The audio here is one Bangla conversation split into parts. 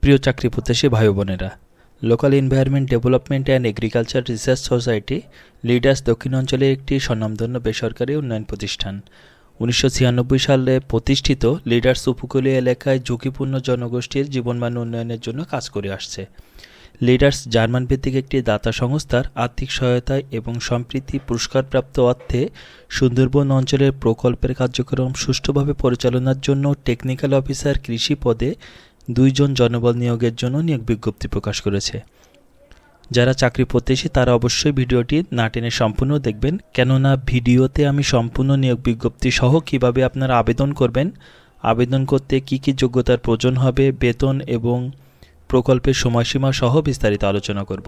প্রিয় চাকরি প্রত্যাশী ভাই বোনেরা, local environment development and agriculture research society leaders দক্ষিণ অঞ্চলের একটি স্বনামধন্য বেসরকারি উন্নয়ন প্রতিষ্ঠান। 1996 সালে প্রতিষ্ঠিত লিডার্স উপকূলীয় এলাকায় ঝুঁকিপূর্ণ জনগোষ্ঠীর জীবনমান উন্নয়নের জন্য কাজ করে আসছে। লিডার্স জার্মান ভিত্তিক একটি দাতা সংস্থার আর্থিক সহায়তায় এবং সম্প্রতি পুরস্কারপ্রাপ্ত অর্থে সুন্দরবন অঞ্চলের প্রকল্পের কার্যক্রম সুষ্ঠুভাবে পরিচালনার জন্য টেকনিক্যাল অফিসার কৃষি পদে 2 জন জনবল নিয়োগের জন্য নিয়োগ বিজ্ঞপ্তি প্রকাশ করেছে। যারা চাকরি প্রত্যাশী তারা অবশ্যই ভিডিওটি না টেনে সম্পূর্ণ দেখবেন, কেননা ভিডিওতে আমি সম্পূর্ণ নিয়োগ বিজ্ঞপ্তি সহ কীভাবে আপনারা আবেদন করবেন, আবেদন করতে কী কী যোগ্যতার প্রয়োজন হবে, বেতন এবং প্রকল্পের সময়সীমা সহ বিস্তারিত আলোচনা করব।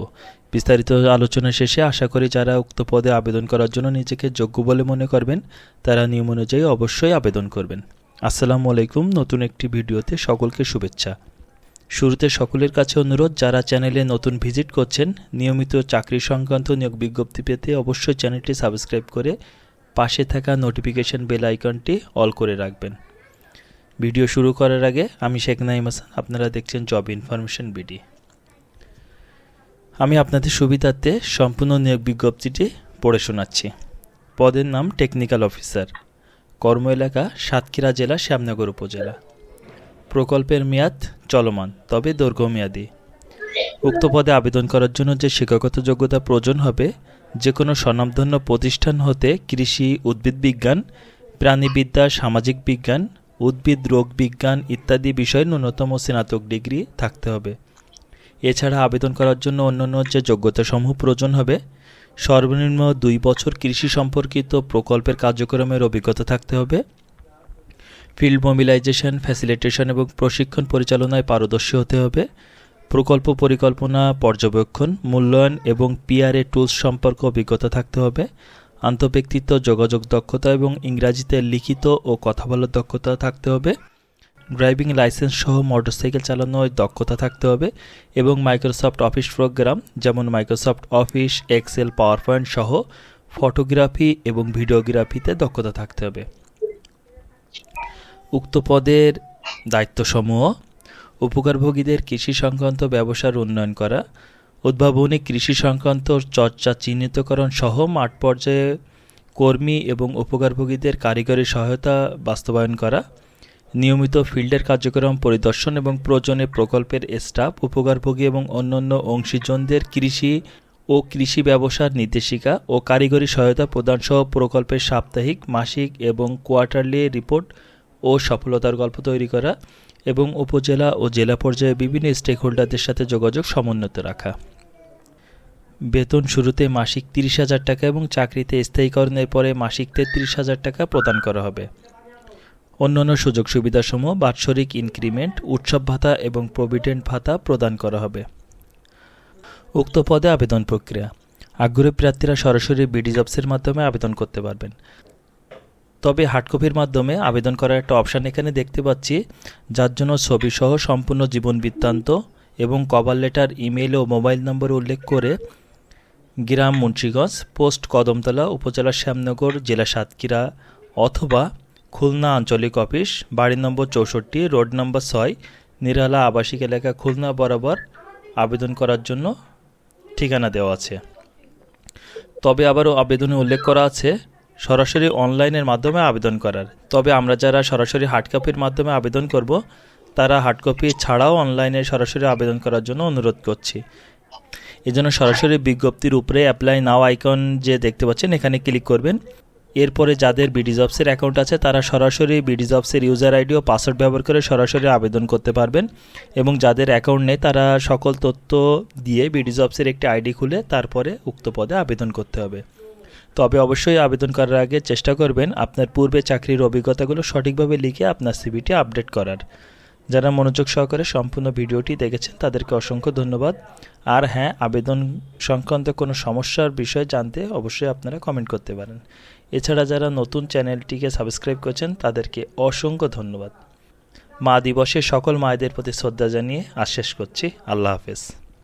বিস্তারিত আলোচনা শেষে আশা করি যারা উক্ত পদে আবেদন করার জন্য নিজেকে যোগ্য বলে মনে করবেন তারা নিয়ম অনুযায়ী অবশ্যই আবেদন করবেন। আসসালামু আলাইকুম। নতুন একটি ভিডিওতে সকলকে শুভেচ্ছা। শুরুতে সকলের কাছে অনুরোধ, যারা চ্যানেলে নতুন ভিজিট করছেন, নিয়মিত চাকরি সংক্রান্ত নিয়োগ বিজ্ঞপ্তি পেতে অবশ্যই চ্যানেলটি সাবস্ক্রাইব করে পাশে থাকা নোটিফিকেশন বেল আইকনটি অল করে রাখবেন। ভিডিও শুরু করার আগে আমি শেখ নাঈম হাসান, আপনারা দেখছেন জব ইনফরমেশন বিডি। আমি আপনাদের সুবিধার্থে সম্পূর্ণ নিয়োগ বিজ্ঞপ্তিটি পড়ে শোনাচ্ছি। পদের নাম টেকনিক্যাল অফিসার, কর্ম এলাকা সাতক্ষীরা জেলা শ্যামনগর উপজেলা। প্রকল্পের মেয়াদ চলমান তবে দীর্ঘমেয়াদী। উক্ত পদে আবেদন করার জন্য যে শিক্ষাগত যোগ্যতা প্রয়োজন হবে, যে কোনো স্বনামধন্য প্রতিষ্ঠান হতে কৃষি, উদ্ভিদ বিজ্ঞান, প্রাণীবিদ্যা, সামাজিক বিজ্ঞান, উদ্ভিদ রোগ বিজ্ঞান ইত্যাদি বিষয়ে ন্যূনতম স্নাতক ডিগ্রি থাকতে হবে। এছাড়া আবেদন করার জন্য অন্যান্য যে যোগ্যতাসমূহ প্রয়োজন হবে, সর্বনিম্ন 2 বছর কৃষি সম্পর্কিত প্রকল্পের কার্যক্রমের অভিজ্ঞতা থাকতে হবে। ফিল্ড মোবিলাইজেশন, ফ্যাসিলিটেশন এবং প্রশিক্ষণ পরিচালনায় পারদর্শী হতে হবে। প্রকল্প পরিকল্পনা, পর্যবেক্ষণ, মূল্যায়ন এবং পিআরএ টুলস সম্পর্কে অভিজ্ঞতা থাকতে হবে। আন্তঃব্যক্তিত্ব, যোগাযোগ দক্ষতা এবং ইংরাজিতে লিখিত ও কথা বলার দক্ষতা থাকতে হবে। ড্রাইভিং লাইসেন্স সহ মোটরসাইকেল চালানোর দক্ষতা থাকতে হবে এবং মাইক্রোসফট অফিস প্রোগ্রাম যেমন Microsoft Office, Excel, PowerPoint সহ ফটোগ্রাফি এবং ভিডিওগ্রাফিতে দক্ষতা থাকতে হবে। উক্ত পদের দায়িত্বসমূহ: উপকারভোগীদের কৃষি সংক্রান্ত ব্যবসার উন্নয়ন করা, উদ্ভাবনী কৃষি সংক্রান্ত চর্চা চিহ্নিতকরণ সহ মাঠ পর্যায়ে কর্মী এবং উপকারভোগীদের কারিগরি সহায়তা বাস্তবায়ন করা, নিয়মিত ফিল্ডের কার্যক্রম পরিদর্শন এবং প্রয়োজনে প্রকল্পের স্টাফ, উপকারভোগী এবং অন্যান্য অংশীজনদের কৃষি ও কৃষি ব্যবসার নির্দেশিকা ও কারিগরি সহায়তা প্রদান সহ প্রকল্পের সাপ্তাহিক, মাসিক এবং কোয়ার্টারলি রিপোর্ট ও সফলতার গল্প তৈরি করা এবং উপজেলা ও জেলা পর্যায়ে বিভিন্ন স্টেক হোল্ডারদের সাথে যোগাযোগ সমুন্নত রাখা। বেতন শুরুতে মাসিক 30,000 টাকা এবং চাকরিতে স্থায়ীকরণের পরে মাসিক 33,000 টাকা প্রদান করা হবে। অন্যান্য সুযোগ সুবিধাসমূহ: বাৎসরিক ইনক্রিমেন্ট, উৎসব ভাতা এবং প্রভিডেন্ট ভাতা প্রদান করা হবে। উক্ত পদে আবেদন প্রক্রিয়া: আগ্রহী প্রার্থীরা সরাসরি বিডি জবসের মাধ্যমে আবেদন করতে পারবেন। তবে হার্ডকপির মাধ্যমে আবেদন করার একটা অপশান এখানে দেখতে পাচ্ছি, যার জন্য ছবি সহ সম্পূর্ণ জীবন বৃত্তান্ত এবং কভার লেটার, ইমেল ও মোবাইল নম্বর উল্লেখ করে গ্রাম মুন্সিগঞ্জ, পোস্ট কদমতলা, উপজেলা শ্যামনগর, জেলা সাতক্ষীরা অথবা খুলনা আঞ্চলিক অফিস, বাড়ি নম্বর 64, রোড নম্বর 6, নিরালা আবাসিক এলাকা, খুলনা বরাবর আবেদন করার জন্য ঠিকানা দেওয়া আছে। তবে আবারও আবেদনে উল্লেখ করা আছে সরাসরি অনলাইনের মাধ্যমে আবেদন করার। তবে আমরা যারা সরাসরি হার্ডকপির মাধ্যমে আবেদন করব, তারা হার্ডকপি ছাড়াও অনলাইনে সরাসরি আবেদন করার জন্য অনুরোধ করছি। এজন্য সরাসরি বিজ্ঞপ্তির উপরে অ্যাপ্লাই নাও আইকন যে দেখতে পাচ্ছেন, এখানে ক্লিক করবেন। এরপরে যাদের বিডি জবসের অ্যাকাউন্ট আছে তারা সরাসরি বিডি জবসের ইউজার আইডি ও পাসওয়ার্ড ব্যবহার করে সরাসরি আবেদন করতে পারবেন এবং যাদের অ্যাকাউন্ট নেই তারা সকল তথ্য দিয়ে বিডি জবসের একটি আইডি খুলে তারপরে উক্ত পদে আবেদন করতে হবে। তবে অবশ্যই আবেদন করার আগে চেষ্টা করবেন আপনার পূর্বে চাকরির অভিজ্ঞতাগুলো সঠিকভাবে লিখে আপনার সিভিটি আপডেট করার। যারা মনোযোগ সহকারে সম্পূর্ণ ভিডিওটি দেখেছেন তাদেরকে অসংখ্য ধন্যবাদ। আর হ্যাঁ, আবেদন সংক্রান্ত কোনো সমস্যার বিষয় জানতে অবশ্যই আপনারা কমেন্ট করতে পারেন। এছাড়া যারা নতুন চ্যানেলটিকে সাবস্ক্রাইব করছেন তাদেরকে অসংখ্য ধন্যবাদ। মা দিবসে সকল মায়েদের প্রতি শ্রদ্ধা জানিয়ে আজ শেষ করছি। আল্লাহ হাফেজ।